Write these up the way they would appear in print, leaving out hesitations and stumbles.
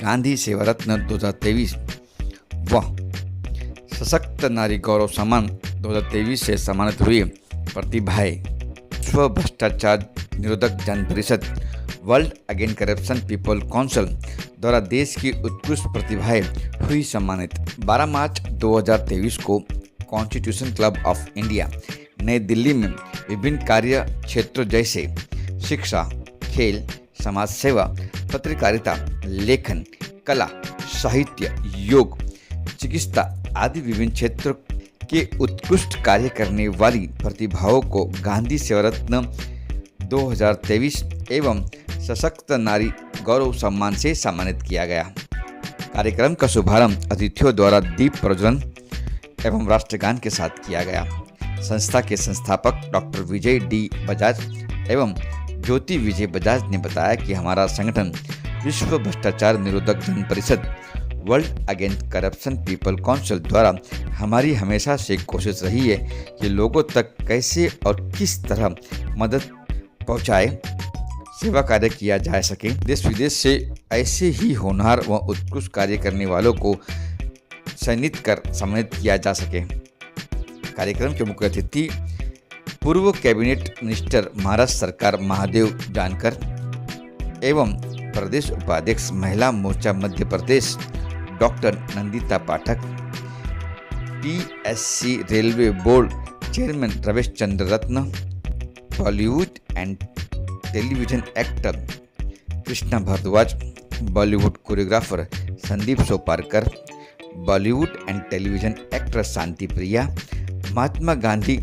गांधी सेवा रत्न 2023 व सशक्त नारी गौरव सम्मान 2023 से सम्मानित हुई प्रतिभाएं विश्व भ्रष्टाचार निरोधक जन परिषद world against corruption people council द्वारा देश की उत्कृष्ट प्रतिभाएं हुई सम्मानित। 12 मार्च 2023 को कॉन्स्टिट्यूशन क्लब ऑफ इंडिया नई दिल्ली में विभिन्न कार्य क्षेत्रों जैसे शिक्षा, खेल, समाज सेवा, पत्रकारिता, लेखन, कला, साहित्य, योग, चिकित्सा आदि विभिन्न क्षेत्रों के उत्कृष्ट कार्य करने वाली प्रतिभाओं को गांधी सेवा रत्न 2023 एवं सशक्त नारी गौरव सम्मान से सम्मानित किया गया। कार्यक्रम का शुभारंभ अतिथियों द्वारा दीप प्रज्वलन एवं राष्ट्रगान के साथ किया गया। संस्था के संस्थापक डॉक्टर विजय डी बजाज एवं ज्योति विजय बजाज ने बताया कि हमारा संगठन विश्व भ्रष्टाचार निरोधक जन परिषद world against corruption people council द्वारा हमारी हमेशा से कोशिश रही है कि लोगों तक कैसे और किस तरह मदद पहुंचाए सेवा कार्य किया जा सके। देश विदेश से ऐसे ही होनहार व उत्कृष्ट कार्य करने वालों को चयनित कर सम्मानित किया जा सके। कार्यक्रम के मुख्य अतिथि पूर्व कैबिनेट मिनिस्टर महाराष्ट्र सरकार महादेव जानकर एवं प्रदेश उपाध्यक्ष महिला मोर्चा Madhya Pradesh doctor Nandita Pathak, PSC railway board chairman Ramesh Chandra Ratna, Bollywood and television actor Krishna Bhardwaj, Bollywood choreographer Sandeep Soparkar, Bollywood and television actor Shanti Priya, Mahatma Gandhi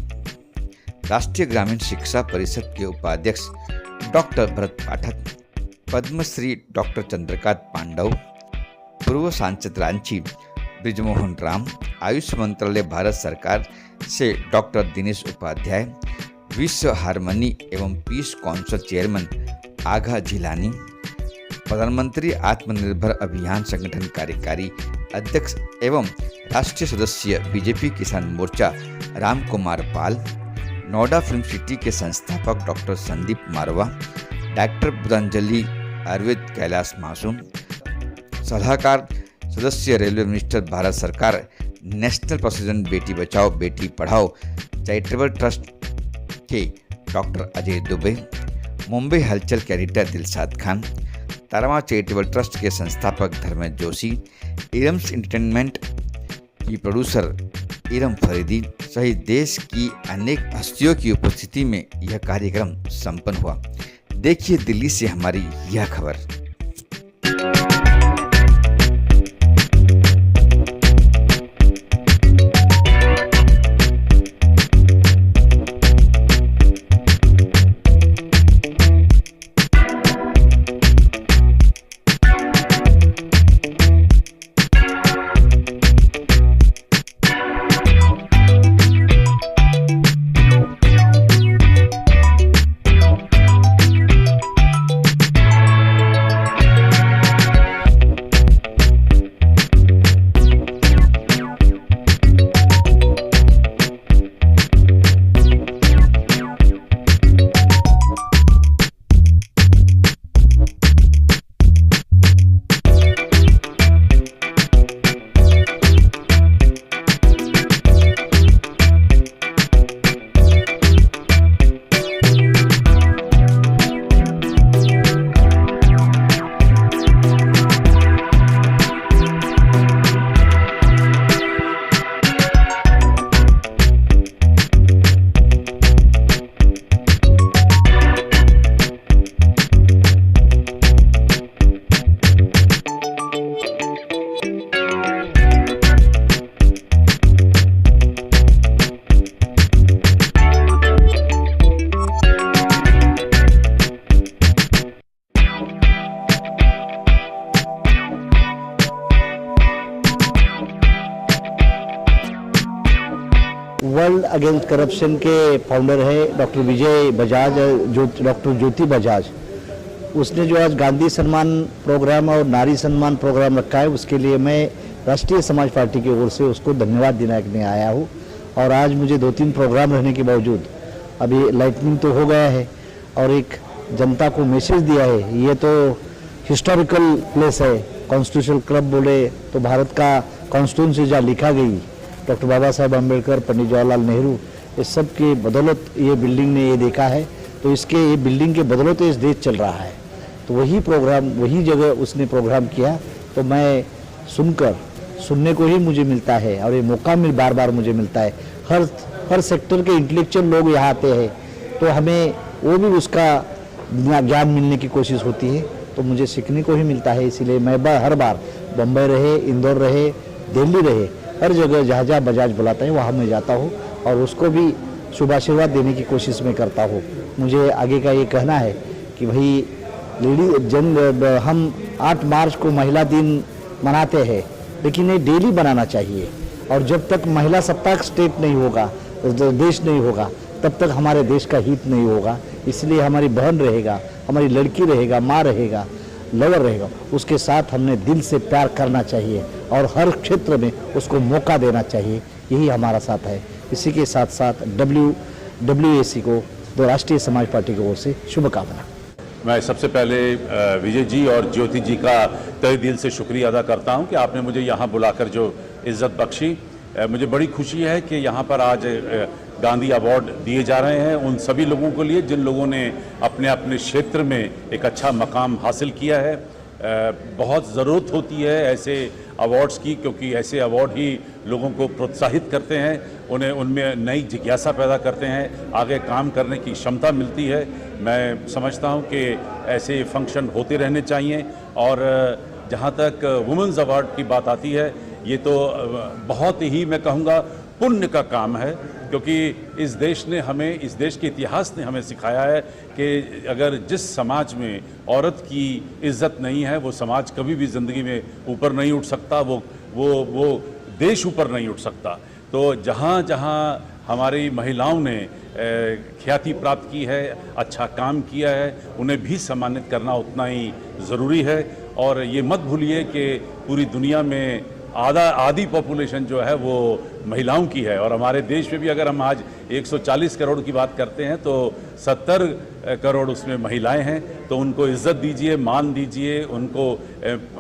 Rashtriya Gramin Shiksha Parishad के उपाध्यक्ष डॉक्टर भरत पाठक, पद्मश्री डॉक्टर चंद्रकांत पांडव, पूर्व सांसद रांची ब्रिजमोहन राम, आयुष मंत्रालय भारत सरकार से डॉक्टर दिनेश उपाध्याय, विश्व हारमोनी एवं पीस काउंसिल चेयरमैन आगा जिलानी, प्रधानमंत्री आत्मनिर्भर अभियान संगठन कार्यकारी अध्यक्ष एवं राष्ट्रीय सदस्य बीजेपी किसान मोर्चा राम कुमार पाल, नोएडा फिल्म सिटी के संस्थापक डॉक्टर संदीप मारवा, डॉक्टर बुधांजलि आयुर्वेद कैलाश मासूम, सलाहकार सदस्य रेलवे मिनिस्टर भारत सरकार नेशनल प्रेसिडेंट बेटी बचाओ बेटी पढ़ाओ चैरिटेबल ट्रस्ट के डॉक्टर अजय दुबे, मुंबई हलचल के editor Dilshad Khan, Tarama charitable trust के संस्थापक धर्मेंद्र जोशी, इरम्स एंटरटेनमेंट की प्रोड्यूसर इरम फरीदी सहित देश की अनेक हस्तियों की उपस्थिति में यह कार्यक्रम संपन्न हुआ। देखिए दिल्ली से हमारी यह खबर। वर्ल्ड अगेंस्ट करप्शन के फाउंडर है डॉक्टर विजय बजाज, जो डॉक्टर ज्योति बजाज। उसने जो आज गांधी सम्मान प्रोग्राम और नारी सम्मान प्रोग्राम रखा है, उसके लिए मैं राष्ट्रीय समाज पार्टी की ओर से उसको धन्यवाद देने आया हूँ। और आज मुझे 2-3 प्रोग्राम रहने के बावजूद अभी लाइटनिंग तो हो गया है और एक जनता को मैसेज दिया है। ये तो हिस्टोरिकल प्लेस है कॉन्स्टिट्यूशनल क्लब बोले तो भारत का कॉन्स्टिट्यूंसी जहाँ लिखा गई, डॉक्टर बाबा साहेब अम्बेडकर, पंडित जवाहरलाल नेहरू, इस सब की बदौलत ये बिल्डिंग ने ये देखा है। तो इसके ये बिल्डिंग के बदौलत इस देश चल रहा है। तो वही प्रोग्राम, वही जगह उसने प्रोग्राम किया, तो मैं सुनने को ही मुझे मिलता है और ये मौका बार बार मुझे मिलता है। हर सेक्टर के इंटेलेक्चुअल लोग यहाँ आते हैं, तो हमें वो भी उसका ज्ञान मिलने की कोशिश होती है, तो मुझे सीखने को ही मिलता है। इसीलिए मैं हर बार बम्बई रहे, इंदौर रहे, दिल्ली रहे, हर जगह जहाँ जहाँ बजाज बुलाता है वहाँ मैं जाता हूँ और उसको भी शुभाशीर्वाद देने की कोशिश में करता हूँ। मुझे आगे का ये कहना है कि भाई हम 8 मार्च को महिला दिन मनाते हैं, लेकिन ये डेली बनाना चाहिए। और जब तक महिला सत्ताक स्टेट नहीं होगा, देश नहीं होगा, तब तक हमारे देश का हित नहीं होगा। इसलिए हमारी बहन रहेगा, हमारी लड़की रहेगा, माँ रहेगा, लवर रहेगा, उसके साथ हमने दिल से प्यार करना चाहिए और हर क्षेत्र में उसको मौका देना चाहिए। यही हमारा साथ है। इसी के साथ साथ WAC को, तो राष्ट्रीय समाज पार्टी की ओर से शुभकामना। मैं सबसे पहले विजय जी और ज्योति जी का तहे दिल से शुक्रिया अदा करता हूं कि आपने मुझे यहाँ बुलाकर जो इज़्ज़त बख्शी। मुझे बड़ी खुशी है कि यहाँ पर आज गांधी अवार्ड दिए जा रहे हैं उन सभी लोगों के लिए जिन लोगों ने अपने अपने क्षेत्र में एक अच्छा मकाम हासिल किया है। बहुत ज़रूरत होती है ऐसे अवार्ड्स की, क्योंकि ऐसे अवार्ड ही लोगों को प्रोत्साहित करते हैं, उन्हें उनमें नई जिज्ञासा पैदा करते हैं, आगे काम करने की क्षमता मिलती है। मैं समझता हूं कि ऐसे फंक्शन होते रहने चाहिए। और जहां तक वुमेंस अवार्ड की बात आती है, ये तो बहुत ही मैं कहूँगा पुण्य का काम है, क्योंकि इस देश ने हमें, इस देश के इतिहास ने हमें सिखाया है कि अगर जिस समाज में औरत की इज्जत नहीं है, वो समाज कभी भी ज़िंदगी में ऊपर नहीं उठ सकता, वो देश ऊपर नहीं उठ सकता। तो जहाँ जहाँ हमारी महिलाओं ने ख्याति प्राप्त की है, अच्छा काम किया है, उन्हें भी सम्मानित करना उतना ही ज़रूरी है। और ये मत भूलिए कि पूरी दुनिया में आधी पॉपुलेशन जो है वो महिलाओं की है, और हमारे देश में भी अगर हम आज 140 करोड़ की बात करते हैं तो 70 करोड़ उसमें महिलाएं हैं। तो उनको इज्जत दीजिए, मान दीजिए, उनको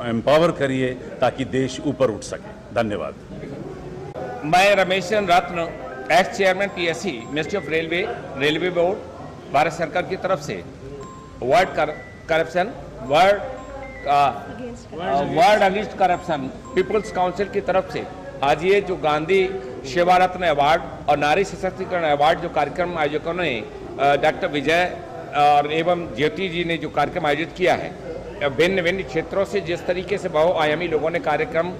एम्पावर करिए ताकि देश ऊपर उठ सके। धन्यवाद। मैं Rameshan Ratna, ex chairman PSC, ministry of railway board, Bharat सरकार की तरफ से world against corruption people's council की तरफ से आज ये जो गांधी सेवा रत्न अवार्ड और नारी सशक्तिकरण अवार्ड जो कार्यक्रम आयोजकों ने डॉक्टर विजय और एवं ज्योति जी ने जो कार्यक्रम आयोजित किया है, भिन्न भिन्न क्षेत्रों से जिस तरीके से बहुआयामी लोगों ने कार्यक्रम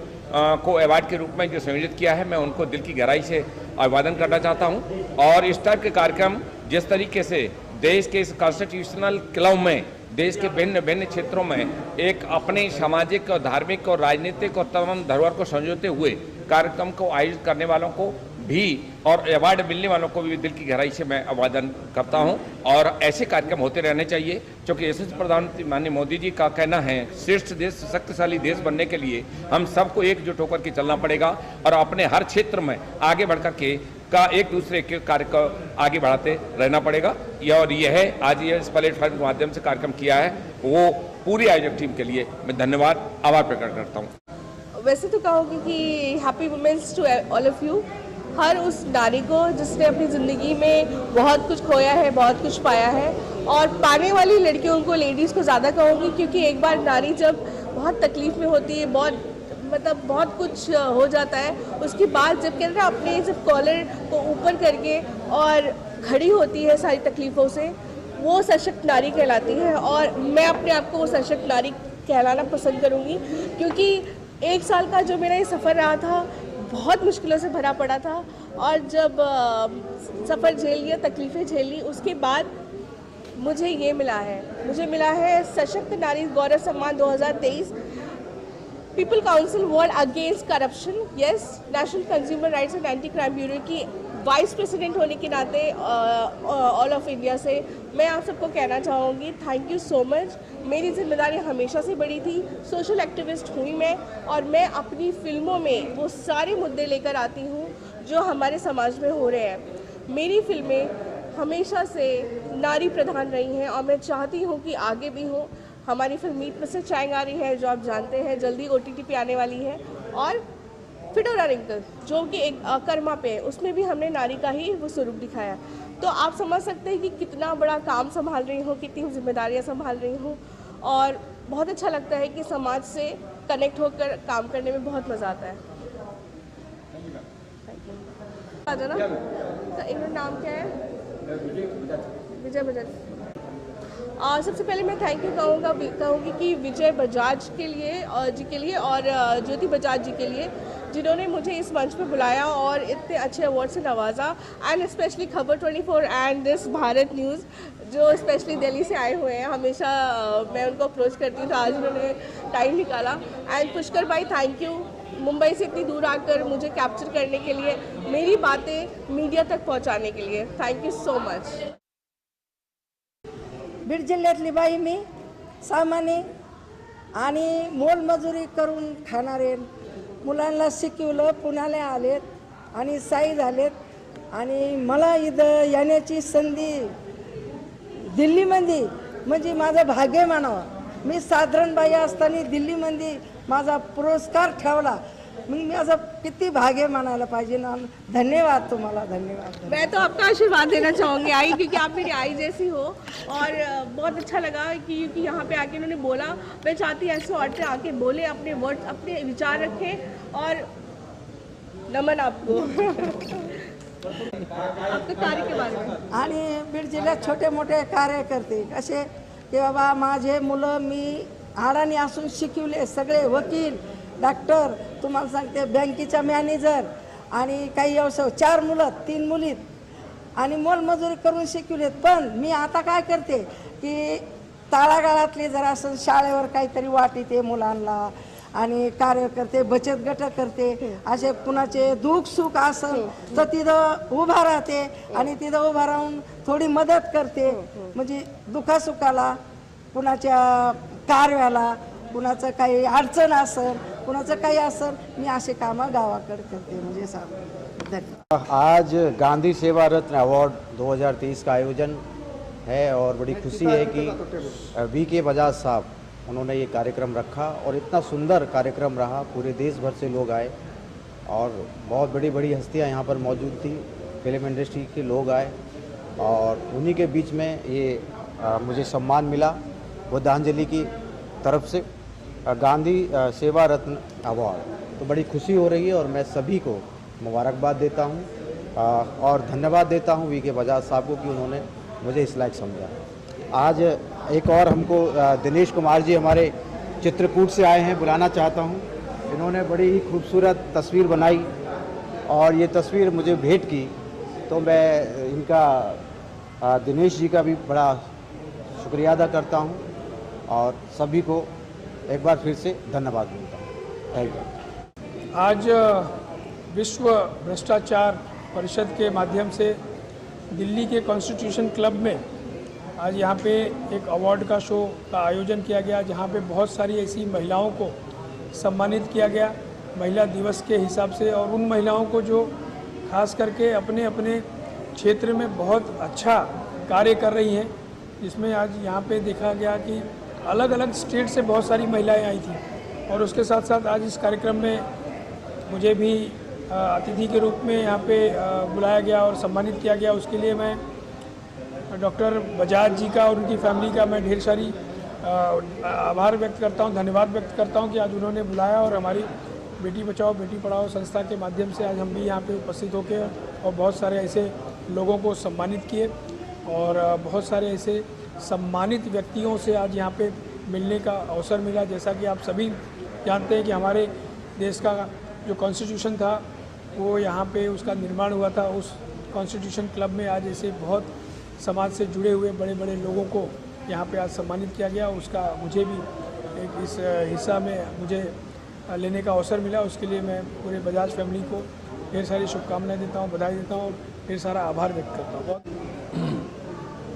को अवार्ड के रूप में जो संयोजित किया है, मैं उनको दिल की गहराई से अभिवादन करना चाहता हूं। और इस टाइप के कार्यक्रम जिस तरीके से देश के इस कॉन्स्टिट्यूशनल क्लब में देश के भिन्न भिन्न क्षेत्रों में एक अपने सामाजिक और धार्मिक और राजनीतिक और तमाम धरोहर को संजोते हुए कार्यक्रम को आयोजित करने वालों को भी और अवार्ड मिलने वालों को भी दिल की गहराई से मैं अभिवादन करता हूं। और ऐसे कार्यक्रम होते रहने चाहिए, क्योंकि यशस्वी प्रधानमंत्री माननीय मोदी जी का कहना है, श्रेष्ठ देश, शक्तिशाली देश बनने के लिए हम सबको एकजुट होकर के चलना पड़ेगा और अपने हर क्षेत्र में आगे बढ़कर के का एक दूसरे के कार्य को आगे बढ़ाते रहना पड़ेगा। और यह है आज ये इस प्लेटफॉर्म के माध्यम से कार्यक्रम किया है, वो पूरी आयोजक टीम के लिए मैं धन्यवाद आभार प्रकट करता हूँ। वैसे तो कहूँगी कि happy women's to all of you. हर उस नारी को जिसने अपनी ज़िंदगी में बहुत कुछ खोया है, बहुत कुछ पाया है, और पाने वाली लड़कियों को, लेडीज़ को ज़्यादा कहूँगी, क्योंकि एक बार नारी जब बहुत तकलीफ़ में होती है, बहुत कुछ हो जाता है, उसके बाद जब कहते हैं अपने जब कॉलर को ऊपर करके और खड़ी होती है सारी तकलीफ़ों से, वो सशक्त नारी कहलाती है। और मैं अपने आप को वो सशक्त नारी कहलाना पसंद करूँगी, क्योंकि 1 साल का जो मेरा ये सफ़र रहा था बहुत मुश्किलों से भरा पड़ा था, और जब सफ़र झेल लिया, तकलीफ़ें झेल ली, उसके बाद मुझे ये मिला है सशक्त नारी गौरव सम्मान 2023, people council world against corruption, yes, national consumer rights and anti crime bureau की वाइस प्रेसिडेंट होने के नाते ऑल ऑफ इंडिया से मैं आप सबको कहना चाहूँगी थैंक यू सो मच। मेरी जिम्मेदारी हमेशा से बड़ी थी, सोशल एक्टिविस्ट हुई मैं, और मैं अपनी फिल्मों में वो सारे मुद्दे लेकर आती हूँ जो हमारे समाज में हो रहे हैं। मेरी फिल्में हमेशा से नारी प्रधान रही हैं और मैं चाहती हूँ कि आगे भी हो। हमारी फिल्म मीट मिस्टर चाइंग आ रही है जो आप जानते हैं, जल्दी OTT पे आने वाली है। और फिडोरा रिंकल जो कि एक कर्मा पे है, उसमें भी हमने नारी का ही वो स्वरूप दिखाया। तो आप समझ सकते हैं कि कितना बड़ा काम संभाल रही हूँ, कितनी जिम्मेदारियाँ संभाल रही हूँ, और बहुत अच्छा लगता है कि समाज से कनेक्ट होकर काम करने में बहुत मज़ा आता है। आ जाना। तो इनका नाम क्या है? विजय बजाज। और सबसे पहले मैं थैंक यू कहूँगी कि विजय बजाज के लिए और ज्योति बजाज जी के लिए, जिन्होंने मुझे इस मंच पे बुलाया और इतने अच्छे अवार्ड से नवाजा। एंड स्पेशली खबर 24 एंड दिस भारत न्यूज़ जो स्पेशली दिल्ली से आए हुए हैं। हमेशा मैं उनको अप्रोच करती हूँ, तो आज उन्होंने टाइम निकाला। एंड पुष्कर भाई, थैंक यू मुंबई से इतनी दूर आकर मुझे कैप्चर करने के लिए, मेरी बातें मीडिया तक पहुँचाने के लिए। Thank you so much. Beed जिल्ह्यातली बाई मी, सामान्य आणि मोलमजुरी करून खाणारे, मुलांना शिकवलं, पुण्याला आलेत आणि साई झालेत आणि मला इथं येण्याची संधी दिल्लीमध्ये म्हणजे माझं भाग्य मानावं। मी साधारण बाई असताना दिल्लीमध्ये माझा पुरस्कार ठेवला, मग मी असं किती भाग्य मानायला पाहिजे ना। धन्यवाद तुम्हाला, धन्यवाद। मैं तो आपका आशीर्वाद देना चाहूँगी आई, क्योंकि आप मेरी आई जैसी हो, और बहुत अच्छा लगा कि क्योंकि यहाँ पे आके उन्होंने बोला। मैं चाहती ऐसे औरतें आके बोले, अपने वर्ड, अपने विचार रखें। और नमन आपको आपके कार्य के बारे में। आणि बीड जिल्ह्यात छोटे मोठे कार्य करते कसे की बाबा माझे मुलं मी अडाणी असून शिकवले, सगळे वकील, डॉक्टर, तुम्हाला सांगते बँकेचा मॅनेजर, आणि काही व्यवसाय, 4 मुलं 3 मुलीत, आणि मोलमजुरी करून शिकवलेत। पण मी आता काय करते की तळागाळातले जरा असं शाळेवर काहीतरी वाटते मुलांना, आणि कार्य करते, बचत गट करते, असे कुणाचे दुःख सुख असेल तर तिथं उभा राहते आणि तिथं उभा राहून थोडी मदत करते। म्हणजे दुखासुखाला, कुणाच्या कार्याला, कुणाचं काही अडचण असेल, कुणाचं काही असेल, मी असे कामं गावाकडे करते। म्हणजे धन्यवाद। आज गांधी सेवा रत्न अवार्ड 2023 का आयोजन है और बड़ी खुशी है कि VK बजाज साहब उन्होंने ये कार्यक्रम रखा और इतना सुंदर कार्यक्रम रहा। पूरे देश भर से लोग आए और बहुत बड़ी बड़ी हस्तियां यहाँ पर मौजूद थी, फिल्म इंडस्ट्री के लोग आए, और उन्हीं के बीच में ये मुझे सम्मान मिला बुद्धांजलि की तरफ से, गांधी सेवा रत्न अवार्ड। तो बड़ी खुशी हो रही है और मैं सभी को मुबारकबाद देता हूँ और धन्यवाद देता हूँ VK बजाज साहब को कि उन्होंने मुझे इस लायक समझा। आज एक और हमको दिनेश कुमार जी हमारे चित्रकूट से आए हैं, बुलाना चाहता हूँ। इन्होंने बड़ी ही खूबसूरत तस्वीर बनाई और ये तस्वीर मुझे भेंट की, तो मैं इनका दिनेश जी का भी बड़ा शुक्रिया अदा करता हूँ और सभी को एक बार फिर से धन्यवाद देता हूँ। Thank you. आज विश्व भ्रष्टाचार परिषद के माध्यम से दिल्ली के कॉन्स्टिट्यूशन क्लब में आज यहाँ पे एक अवार्ड का शो का आयोजन किया गया, जहाँ पे बहुत सारी ऐसी महिलाओं को सम्मानित किया गया महिला दिवस के हिसाब से, और उन महिलाओं को जो खास करके अपने अपने क्षेत्र में बहुत अच्छा कार्य कर रही हैं। जिसमें आज यहाँ पे देखा गया कि अलग अलग स्टेट से बहुत सारी महिलाएं आई थी, और उसके साथ साथ आज इस कार्यक्रम में मुझे भी अतिथि के रूप में यहाँ पे बुलाया गया और सम्मानित किया गया। उसके लिए मैं डॉक्टर बजाज जी का और उनकी फैमिली का मैं ढेर सारी आभार व्यक्त करता हूँ, धन्यवाद व्यक्त करता हूँ कि आज उन्होंने बुलाया और हमारी बेटी बचाओ बेटी पढ़ाओ संस्था के माध्यम से आज हम भी यहाँ पे उपस्थित होकर और बहुत सारे ऐसे लोगों को सम्मानित किए, और बहुत सारे ऐसे सम्मानित व्यक्तियों से आज यहाँ पे मिलने का अवसर मिला। जैसा कि आप सभी जानते हैं कि हमारे देश का जो कॉन्स्टिट्यूशन था वो यहाँ पे उसका निर्माण हुआ था। उस कॉन्स्टिट्यूशन क्लब में आज ऐसे बहुत समाज से जुड़े हुए बड़े बड़े लोगों को यहाँ पे आज सम्मानित किया गया। उसका मुझे भी एक इस हिस्सा में मुझे लेने का अवसर मिला। उसके लिए मैं पूरे बजाज फैमिली को ढेर सारी शुभकामनाएं देता हूँ, बधाई देता हूँ और ढेर सारा आभार व्यक्त करता हूँ। बहुत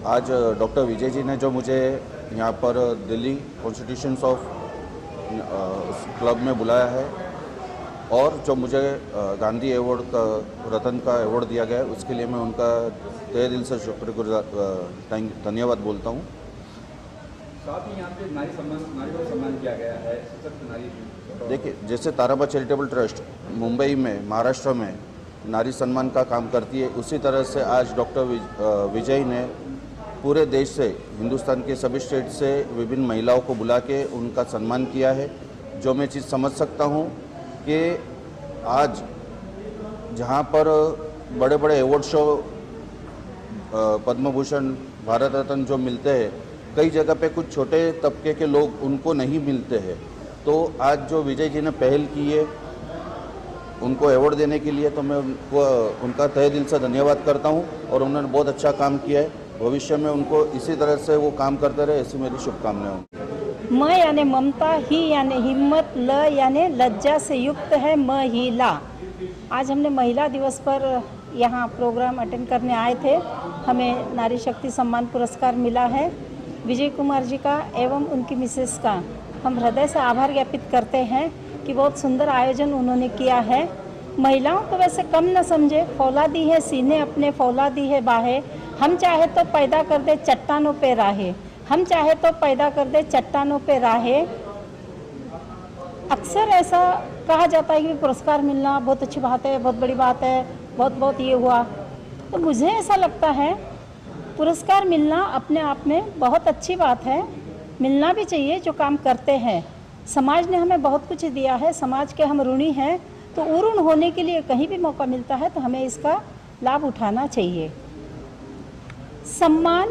आज डॉक्टर विजय जी ने जो मुझे यहाँ पर दिल्ली कॉन्स्टिट्यूशंस ऑफ क्लब में बुलाया है और जो मुझे गांधी अवार्ड का रतन का अवार्ड दिया गया है, उसके लिए मैं उनका तहे दिल से शुक्रगुजार धन्यवाद बोलता हूँ। साथ ही यहाँ पे नारी को सम्मान किया गया है, सशक्त नारी। देखिए, जैसे ताराबा चैरिटेबल ट्रस्ट मुंबई में, महाराष्ट्र में नारी सम्मान का काम करती है, उसी तरह से आज डॉक्टर विजय ने पूरे देश से, हिंदुस्तान के सभी स्टेट से विभिन्न महिलाओं को बुला के उनका सम्मान किया है। जो मैं चीज़ समझ सकता हूँ कि आज जहाँ पर बड़े बड़े अवार्ड शो, पद्म भूषण, भारत रत्न जो मिलते हैं, कई जगह पे कुछ छोटे तबके के लोग उनको नहीं मिलते हैं। तो आज जो विजय जी ने पहल की है उनको अवार्ड देने के लिए, तो मैं उनका तहे दिल से धन्यवाद करता हूं और उन्होंने बहुत अच्छा काम किया है। भविष्य में उनको इसी तरह से वो काम करते रहे, ऐसी मेरी शुभकामनाएं। म यानी ममता, ही यानी हिम्मत, ल यानी लज्जा से युक्त है महिला। आज हमने महिला दिवस पर यहाँ प्रोग्राम अटेंड करने आए थे। हमें नारी शक्ति सम्मान पुरस्कार मिला है। विजय कुमार जी का एवं उनकी मिसेस का हम हृदय से आभार ज्ञापित करते हैं कि बहुत सुंदर आयोजन उन्होंने किया है। महिलाओं को वैसे कम न समझे, फौलादी है सीने अपने, फौलादी है बाहें। हम चाहे तो पैदा कर दे चट्टानों पे राहें, हम चाहे तो पैदा कर दे चट्टानों पे राहें। अक्सर ऐसा कहा जाता है कि पुरस्कार मिलना बहुत अच्छी बात है, बहुत बड़ी बात है, बहुत ये हुआ। तो मुझे ऐसा लगता है पुरस्कार मिलना अपने आप में बहुत अच्छी बात है, मिलना भी चाहिए जो काम करते हैं। समाज ने हमें बहुत कुछ दिया है, समाज के हम ऋणी हैं, तो ऋण होने के लिए कहीं भी मौका मिलता है तो हमें इसका लाभ उठाना चाहिए। सम्मान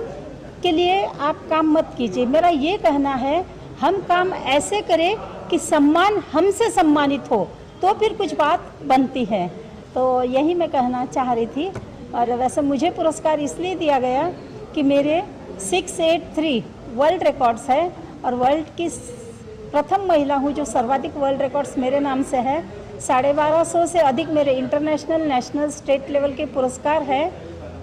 के लिए आप काम मत कीजिए, मेरा ये कहना है हम काम ऐसे करें कि सम्मान हमसे सम्मानित हो, तो फिर कुछ बात बनती है। तो यही मैं कहना चाह रही थी। और वैसे मुझे पुरस्कार इसलिए दिया गया कि मेरे 683 वर्ल्ड रिकॉर्ड्स है और वर्ल्ड की प्रथम महिला हूँ जो सर्वाधिक वर्ल्ड रिकॉर्ड्स मेरे नाम से है। 1250 से अधिक मेरे इंटरनेशनल, नेशनल, स्टेट लेवल के पुरस्कार है।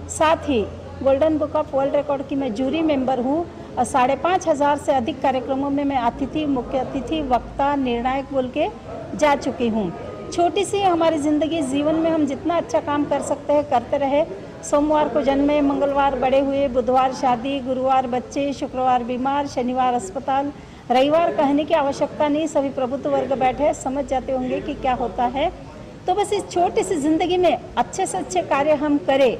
साथ ही golden book of world record की मैं जूरी मेंबर हूँ और 5,500 से अधिक कार्यक्रमों में मैं अतिथि, मुख्य अतिथि, वक्ता, निर्णायक बोल के जा चुकी हूँ। छोटी सी हमारी ज़िंदगी, जीवन में हम जितना अच्छा काम कर सकते हैं करते रहे। सोमवार को जन्मे, मंगलवार बड़े हुए, बुधवार शादी, गुरुवार बच्चे, शुक्रवार बीमार, शनिवार अस्पताल, रविवार कहने की आवश्यकता नहीं, सभी प्रभुत्व वर्ग बैठे समझ जाते होंगे कि क्या होता है। तो बस इस छोटी सी ज़िंदगी में अच्छे से अच्छे कार्य हम करें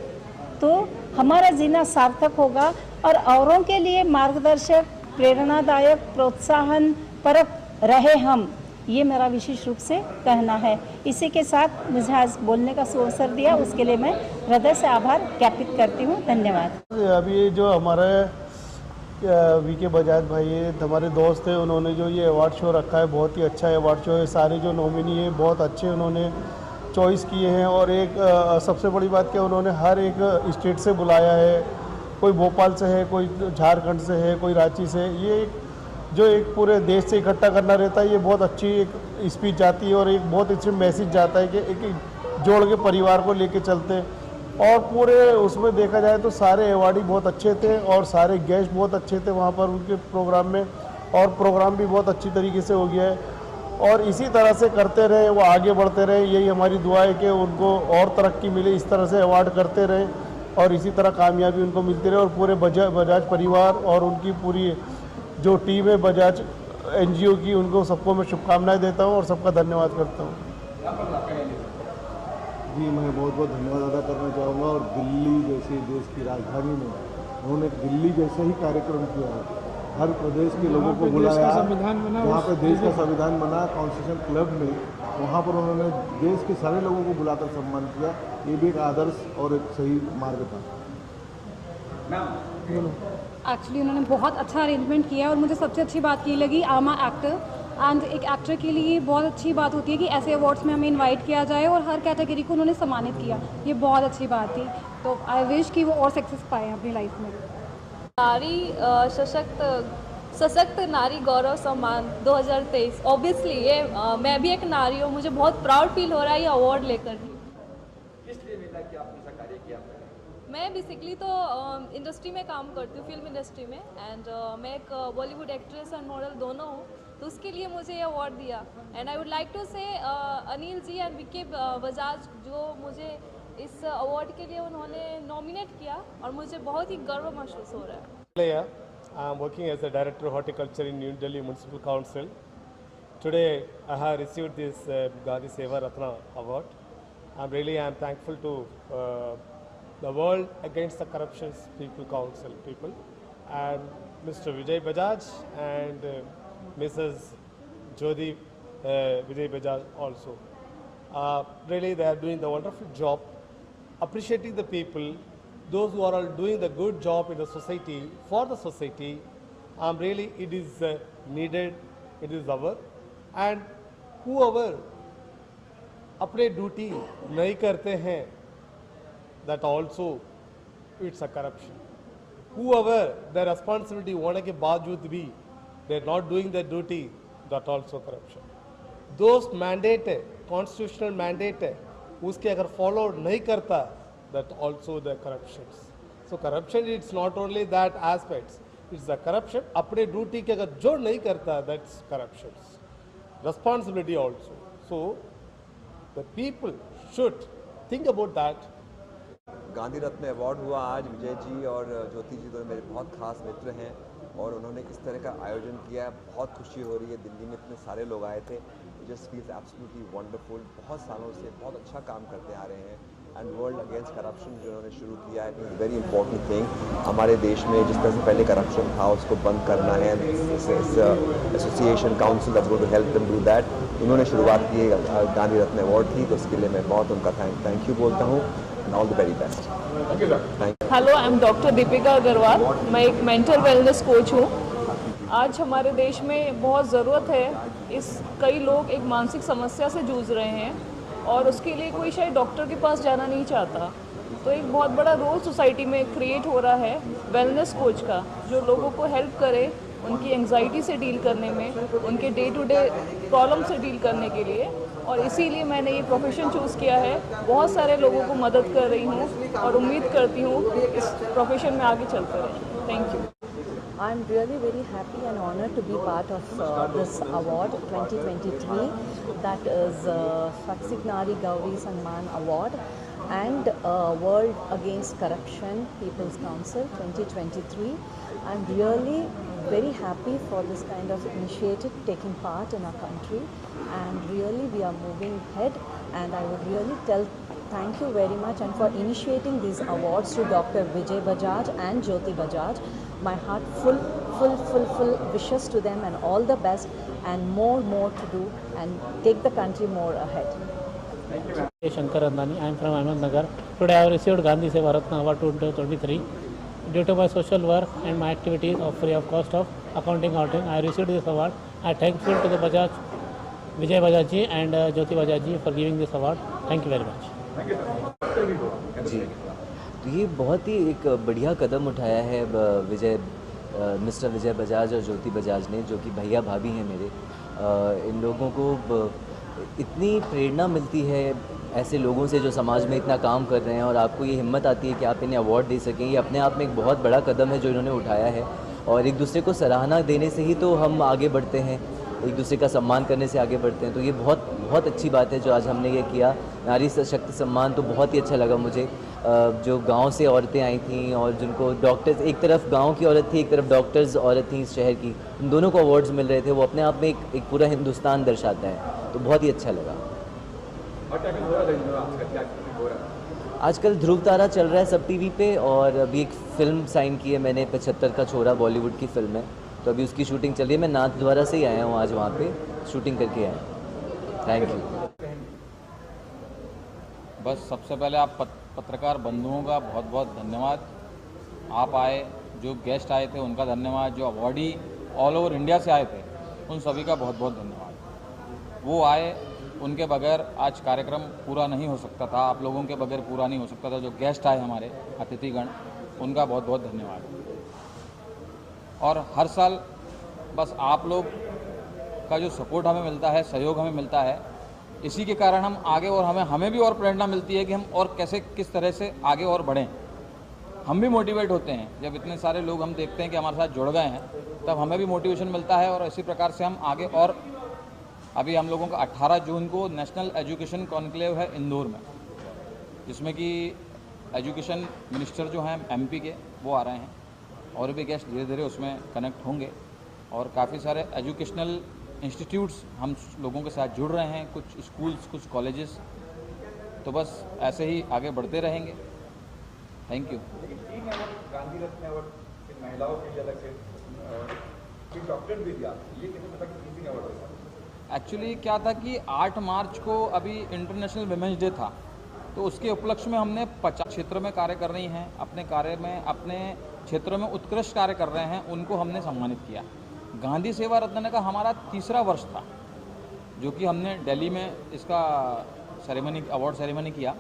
तो हमारा जीना सार्थक होगा और औरों के लिए मार्गदर्शक, प्रेरणादायक, प्रोत्साहन परक रहे हम, ये मेरा विशेष रूप से कहना है। इसी के साथ मुझे आज बोलने का अवसर दिया, उसके लिए मैं हृदय से आभार ज्ञापित करती हूँ। धन्यवाद। अभी जो हमारे वीके बजाज भाई हमारे दोस्त हैं, उन्होंने जो ये अवार्ड शो रखा है बहुत ही अच्छा अवार्ड शो है। सारे जो नॉमिनी हैं बहुत अच्छे उन्होंने चॉइस किए हैं और एक सबसे बड़ी बात क्या, उन्होंने हर एक स्टेट से बुलाया है। कोई भोपाल से है, कोई झारखंड से है, कोई रांची से। ये जो एक पूरे देश से इकट्ठा करना रहता है, ये बहुत अच्छी एक स्पीच जाती है और एक बहुत अच्छी मैसेज जाता है कि एक जोड़ के परिवार को लेके चलते हैं। और पूरे उसमें देखा जाए तो सारे अवार्डी बहुत अच्छे थे और सारे गेस्ट बहुत अच्छे थे वहाँ पर उनके प्रोग्राम में, और प्रोग्राम भी बहुत अच्छी तरीके से हो गया है। और इसी तरह से करते रहे, वो आगे बढ़ते रहे, यही हमारी दुआ है कि उनको और तरक्की मिले, इस तरह से अवार्ड करते रहे और इसी तरह कामयाबी उनको मिलती रहे। और पूरे बजाज परिवार और उनकी पूरी जो टीम है बजाज NGO की, उनको सबको मैं शुभकामनाएं देता हूं और सबका धन्यवाद करता हूं। जी, मैं बहुत बहुत धन्यवाद अदा करना चाहूँगा। और दिल्ली जैसे देश की राजधानी में उन्होंने दिल्ली जैसा ही कार्यक्रम किया है, हर प्रदेश के लोगों को बुलाया, जहाँ पे देश का संविधान बना कॉन्स्टिट्यूशन क्लब में, वहाँ पर उन्होंने देश के सारे लोगों को बुलाकर सम्मान किया। ये भी एक आदर्श और एक सही मार्ग था। एक्चुअली उन्होंने बहुत अच्छा अरेंजमेंट किया और मुझे सबसे अच्छी बात ये लगी, आई एम एक्टर एंड एक एक्टर के लिए बहुत अच्छी बात होती है कि ऐसे अवार्ड्स में हमें इनवाइट किया जाए और हर कैटेगरी को उन्होंने सम्मानित किया, ये बहुत अच्छी बात थी। तो आई विश कि वो और सक्सेस पाए अपनी लाइफ में। नारी सशक्त नारी गौरव सम्मान 2023, ऑब्वियसली ये मैं भी एक नारी हूँ, मुझे बहुत प्राउड फील हो रहा है ये अवार्ड लेकर के। इसलिए मिला कि आपने ऐसा कार्य किया। मैं बेसिकली तो इंडस्ट्री में काम करती हूँ, फिल्म इंडस्ट्री में, एंड मैं एक बॉलीवुड एक्ट्रेस एंड मॉडल दोनों हूँ, तो उसके लिए मुझे ये अवार्ड दिया। And I would like to say Anil ji and VK Bajaj जो मुझे इस अवार्ड के लिए उन्होंने नॉमिनेट किया और मुझे बहुत ही गर्व महसूस हो रहा है। I'm working as a Director of Horticulture in New Delhi Municipal Council. Today I have received this Gandhi Seva Ratna Award. I'm thankful to the World Against the Corruption People Council people and Mr. Vijay Bajaj and Mrs. Jyoti Vijay Bajaj also. Really they are doing the wonderful job, appreciating the people, those who are all doing the good job in the society, for the society. It is needed, it is our, and whoever अपने duty नहीं करते हैं, that also it's a corruption. Whoever their responsibility होने के बावजूद भी they're not doing their duty, that also corruption. Those mandate है, constitutional mandate है, उसके अगर follow नहीं करता, that also the corruptions. So corruption, it's not only that aspects, it's the corruption. अपने ड्यूटी के अगर जो नहीं करता, that's corruptions. Responsibility also. So the people should think about that. Gandhi Ratna award हुआ आज। विजय जी और ज्योति जी दोनों मेरे बहुत खास मित्र हैं और उन्होंने इस तरह का आयोजन किया। बहुत खुशी हो रही है, दिल्ली में इतने सारे लोग आए थे। Just feels absolutely wonderful. बहुत सालों से बहुत अच्छा काम करते आ रहे हैं एंड वर्ल्ड अगेंस्ट करप्शन जो उन्होंने शुरू किया है, इज़ वेरी इंपॉर्टेंट थिंग। हमारे देश में जिस तरह से पहले करप्शन था उसको बंद करना है। Association council that's going to help them do that. उन्होंने शुरुआत की, गांधी रत्न अवार्ड थी, तो उसके लिए मैं बहुत उनका थैंक यू बोलता हूँ। All the very best. Hello, I am doctor Deepika Agarwal. मैं एक मेंटल वेलनेस कोच हूँ। आज हमारे देश में बहुत ज़रूरत है, कई लोग एक मानसिक समस्या से जूझ रहे हैं और उसके लिए कोई शायद डॉक्टर के पास जाना नहीं चाहता। तो एक बहुत बड़ा रोल सोसाइटी में क्रिएट हो रहा है वेलनेस कोच का, जो लोगों को हेल्प करे उनकी एंग्जाइटी से डील करने में, उनके डे टू डे प्रॉब्लम से डील करने के लिए। और इसीलिए मैंने ये प्रोफेशन चूज़ किया है। बहुत सारे लोगों को मदद कर रही हूँ और उम्मीद करती हूँ इस प्रोफेशन में आगे चलते रहें। Thank you. I'm really very happy and honored to be part of this award 2023, that is Shaksit Nari Gauri Samman Award and World Against Corruption People's Council 2023. I'm really very happy for this kind of initiative taking part in our country, and really we are moving ahead, and I would really thank you very much and for initiating these awards to Dr. Vijay Bajaj and Jyoti Bajaj. My heart full wishes to them and all the best and more to do and take the country more ahead. Shankar Andani, I am from Ahmednagar. Today I have received Gandhi Seva Ratna Award 2023. Due to my social work and my activities of free of cost of accounting auditing, I received this award. I am thankful to the Vijay Bajaj ji and Jyoti Bajaj ji for giving this award. Thank you very much. जी, तो ये बहुत ही एक बढ़िया कदम उठाया है mister Vijay Bajaj और ज्योति बजाज ने, जो कि भैया भाभी हैं मेरे। इन लोगों को इतनी प्रेरणा मिलती है ऐसे लोगों से जो समाज में इतना काम कर रहे हैं, और आपको ये हिम्मत आती है कि आप इन्हें अवार्ड दे सकें। ये अपने आप में एक बहुत बड़ा कदम है जो इन्होंने उठाया है, और एक दूसरे को सराहना देने से ही तो हम आगे बढ़ते हैं, एक दूसरे का सम्मान करने से आगे बढ़ते हैं। तो ये बहुत अच्छी बात है जो आज हमने ये किया। नारी शक्ति सम्मान तो बहुत ही अच्छा लगा मुझे। जो गांव से औरतें आई थीं और जिनको डॉक्टर्स, एक तरफ गांव की औरत थी, एक तरफ डॉक्टर्स औरत थी इस शहर की, उन दोनों को अवार्ड्स मिल रहे थे। वो अपने आप में एक पूरा हिंदुस्तान दर्शाता है, तो बहुत ही अच्छा लगा। आजकल ध्रुव तारा चल रहा है सब टीवी पे, और अभी एक फ़िल्म साइन की है मैंने, 75 का छोरा, बॉलीवुड की फ़िल्म है, तो अभी उसकी शूटिंग चल रही है। मैं नाथद्वारा से ही आया हूँ, आज वहाँ पे शूटिंग करके आया। Thank you. बस सबसे पहले आप पत्रकार बंधुओं का बहुत बहुत धन्यवाद। आप आए, जो गेस्ट आए थे उनका धन्यवाद, जो अवॉर्डी ऑल ओवर इंडिया से आए थे उन सभी का बहुत बहुत धन्यवाद। वो आए, उनके बगैर आज कार्यक्रम पूरा नहीं हो सकता था, आप लोगों के बगैर पूरा नहीं हो सकता था। जो गेस्ट आए हमारे अतिथिगण, उनका बहुत बहुत धन्यवाद। और हर साल बस आप लोग का जो सपोर्ट हमें मिलता है, सहयोग हमें मिलता है, इसी के कारण हम आगे, और हमें भी और प्रेरणा मिलती है कि हम और कैसे किस तरह से आगे और बढ़ें। हम भी मोटिवेट होते हैं जब इतने सारे लोग हम देखते हैं कि हमारे साथ जुड़ गए हैं, तब हमें भी मोटिवेशन मिलता है, और इसी प्रकार से हम आगे। और अभी हम लोगों का 18 जून को नेशनल एजुकेशन कॉन्क्लेव है इंदौर में, जिसमें कि एजुकेशन मिनिस्टर जो हैं MP के वो आ रहे हैं, और भी गेस्ट धीरे धीरे उसमें कनेक्ट होंगे और काफ़ी सारे एजुकेशनल इंस्टीट्यूट्स हम लोगों के साथ जुड़ रहे हैं, कुछ स्कूल्स, कुछ कॉलेजेस, तो बस ऐसे ही आगे बढ़ते रहेंगे। Thank you. Gandhi Ratna award महिलाओं के लिए अलग से डॉक्टरेट भी दिया, ये कितने पता कि टीचिंग अवार्ड होगा? एक्चुअली क्या था कि 8 मार्च को अभी इंटरनेशनल विमेंस डे था, तो उसके उपलक्ष्य में हमने 50 क्षेत्र में कार्य कर रही हैं, अपने कार्य में, अपने क्षेत्र में उत्कृष्ट कार्य कर रहे हैं, उनको हमने सम्मानित किया। गांधी सेवा रत्न का हमारा 3रा वर्ष था, जो कि हमने दिल्ली में इसका सेरेमनी, अवार्ड सेरेमनी किया।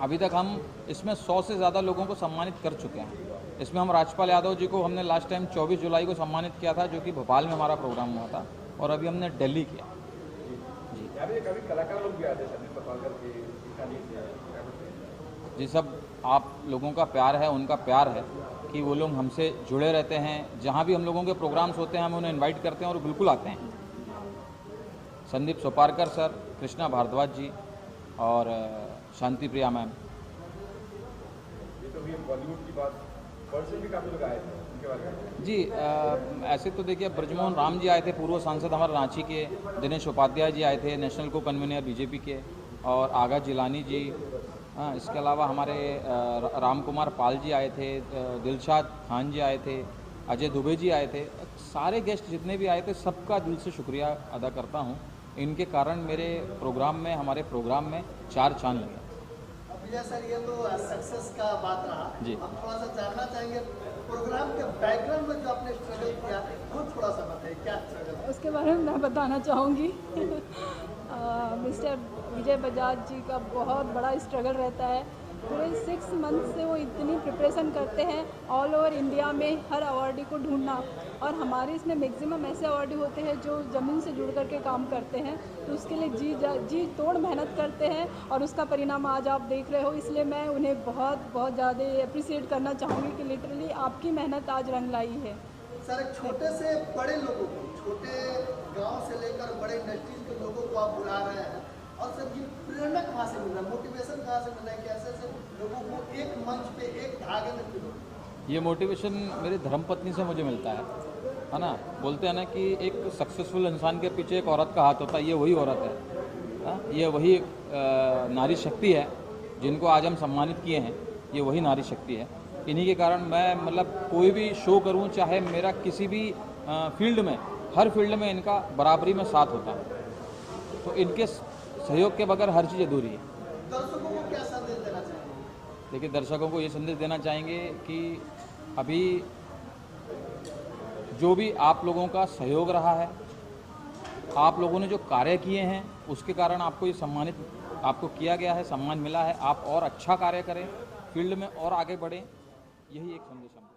अभी तक हम इसमें 100 से ज़्यादा लोगों को सम्मानित कर चुके हैं। इसमें हम राजपाल यादव जी को हमने लास्ट टाइम 24 जुलाई को सम्मानित किया था, जो कि भोपाल में हमारा प्रोग्राम हुआ था, और अभी हमने दिल्ली किया। जी कभी कलाकार लोग भी आते हैं जी, सब आप लोगों का प्यार है, उनका प्यार है कि वो लोग हमसे जुड़े रहते हैं। जहाँ भी हम लोगों के प्रोग्राम्स होते हैं हम उन्हें इनवाइट करते हैं और बिल्कुल आते हैं। संदीप सोपारकर सर, कृष्णा भारद्वाज जी और शांति प्रिया मैम। ये तो भी बॉलीवुड की बात, वर्ल्ड से भी काफ़ी लोग आए थे उनके बारे में। जी ऐसे तो देखिए, ब्रजमोहन राम जी आए थे, पूर्व सांसद हमारे रांची के। दिनेश उपाध्याय जी आए थे, नेशनल को कन्वीनर बीजेपी के, और आगा जिलानी जी। हाँ, इसके अलावा हमारे राम कुमार पाल जी आए थे, दिलशाद खान जी आए थे, अजय दुबे जी आए थे। सारे गेस्ट जितने भी आए थे सबका दिल से शुक्रिया अदा करता हूँ। इनके कारण मेरे प्रोग्राम में, हमारे प्रोग्राम में 4 चांद लगे। विजय सर, ये तो सक्सेस का बात रहा जी। अब थोड़ा सा जानना चाहेंगे प्रोग्राम के बैकग्राउंड में जो आपने स्ट्रगल किया वो थोड़ा सा बताइए, क्या स्ट्रगल? उसके बारे में मैं बताना चाहूँगी। मिस्टर विजय बजाज जी का बहुत बड़ा स्ट्रगल रहता है। पूरे 6 मंथ से वो इतनी प्रिपरेशन करते हैं ऑल ओवर इंडिया में हर अवार्डी को ढूंढना, और हमारे इसमें मैक्सिमम ऐसे अवार्डी होते हैं जो ज़मीन से जुड़ करके काम करते हैं, तो उसके लिए जी तोड़ मेहनत करते हैं और उसका परिणाम आज आप देख रहे हो। इसलिए मैं उन्हें बहुत ज़्यादा अप्रिसिएट करना चाहूँगी कि लिटरली आपकी मेहनत आज रंग लाई है। सर, एक छोटे से बड़े लोगों को, छोटे गांव से लेकर बड़े इंडस्ट्रीज के लोगों को आप बुला रहे हैं, और सर ये प्रेरणा कहाँ से मिल रहा है, मोटिवेशन कहाँ से मिल रहा है कि ऐसे ऐसे लोगों को एक मंच पे एक धागे में पिरो? ये मोटिवेशन मेरी धर्मपत्नी से मुझे मिलता है ना। बोलते हैं ना कि एक सक्सेसफुल इंसान के पीछे एक औरत का हाथ होता है, ये वही औरत है। ये वही नारी शक्ति है जिनको आज हम सम्मानित किए हैं, ये वही नारी शक्ति है। इन्हीं के कारण मैं मतलब कोई भी शो करूं, चाहे मेरा किसी भी फील्ड में, हर फील्ड में इनका बराबरी में साथ होता है, तो इनके सहयोग के बगैर हर चीज़ अधूरी है। दर्शकों को क्या संदेश देना चाहेंगे? देखिए, दर्शकों को ये संदेश देना चाहेंगे कि अभी जो भी आप लोगों का सहयोग रहा है, आप लोगों ने जो कार्य किए हैं, उसके कारण आपको ये सम्मानित आपको किया गया है, सम्मान मिला है। आप और अच्छा कार्य करें, फील्ड में और आगे बढ़ें, यही एक संदेश है।